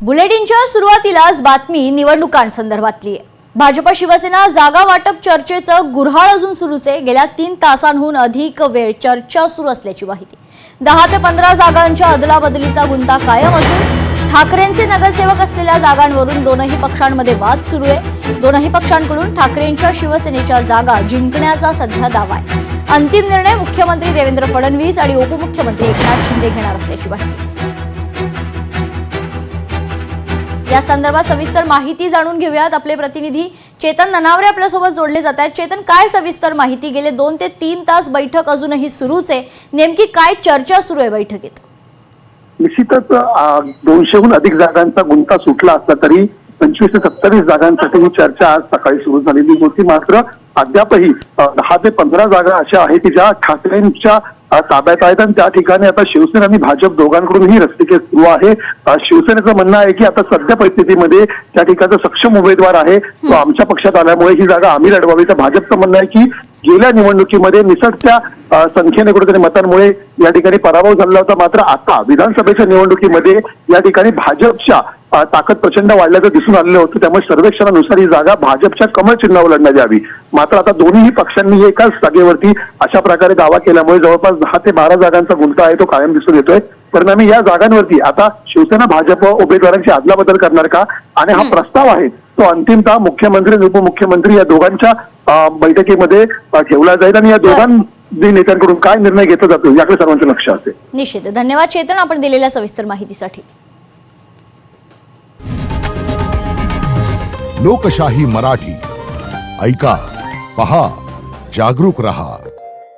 बुलेटिनच्या सुरुवातीलाच बातमी निवडणुकांसंदर्भातली आहे। भाजप शिवसेना जागा वाटप चर्चेचं गुऱ्हाळ अजून सुरूच आहे। गेल्या 3 तासांहून अधिक वेळ चर्चा सुरू असल्याची माहिती। 10 ते 15 जागांच्या अदलाबदलीचा गुंता कायम असून ठाकरेंचे नगरसेवक असलेल्या जागांवरून दोनही पक्षांमध्ये वाद सुरू आहे। दोनही पक्षांकडून ठाकरेंच्या शिवसेनेच्या जागा जिंकण्याचा सध्या दावा आहे। अंतिम निर्णय मुख्यमंत्री देवेंद्र फडणवीस आणि उपमुख्यमंत्री एकनाथ शिंदे घेणार असल्याची माहिती। या संदर्भात सविस्तर माहिती जाणून घेऊयात। आपले प्रतिनिधी चेतन ननावरे आपल्या सोबत जोडले जात आहेत। चेतन, काय सविस्तर माहिती? गेले 2 ते 3 तास बैठक अजूनही सुरूच आहे। नेमकी काय चर्चा सुरू आहे बैठकीत? निश्चितच 200हून अधिक जागांचा गुंता सुटला असला तरी 25 ते 27 जागांसाठी ही चर्चा आज सकाळी सुरू झालेली होती। मात्र अद्यापही 10 ते 15 जागा अशा आहेत की ज्या ठाकरेंच्या ताब्यात आहेत आणि त्या ठिकाणी आता शिवसेना आणि भाजप दोघांकडूनही रस्तिकेस सुरू आहे। शिवसेनेचं म्हणणं आहे की आता सध्या परिस्थितीमध्ये त्या ठिकाणचा सक्षम उमेदवार आहे तो आमच्या पक्षात आल्यामुळे ही जागा आम्ही लढवावी। तर भाजपचं म्हणणं आहे की गेल्या निवडणुकीमध्ये निसटत्या संख्येने कुठेतरी मतांमुळे या ठिकाणी पराभव झाला होता। मात्र आता विधानसभेच्या निवडणुकीमध्ये या ठिकाणी भाजपच्या ताकद प्रचंड वाढल्याचं दिसून आलेलं होतं। त्यामुळे सर्वेक्षणानुसार ही जागा भाजपच्या कमळ चिन्हावर लढण्यात यावी। मात्र आता दोन्ही पक्षांनी एकाच जागेवरती अशा प्रकारे दावा केल्यामुळे जवळपास 10 ते 12 जागांचा गुंता आहे तो कायम दिसून येतोय। परिणामी या जागांवरती आता शिवसेना भाजप उमेदवारांची अदलाबदल करणार का, आणि हा प्रस्ताव आहे तो अंतिमतः मुख्यमंत्री आणि उपमुख्यमंत्री या दोघांच्या बैठकीमध्ये ठेवला जाईल आणि या दोघांनी नेत्यांकडून काय निर्णय घेतला जातो याकडे सर्वांचं लक्ष असेल। निश्चित। धन्यवाद चेतन, आपण दिलेल्या सविस्तर माहितीसाठी। लोकशाही मराठी ऐका, पहा, जागरूक रहा।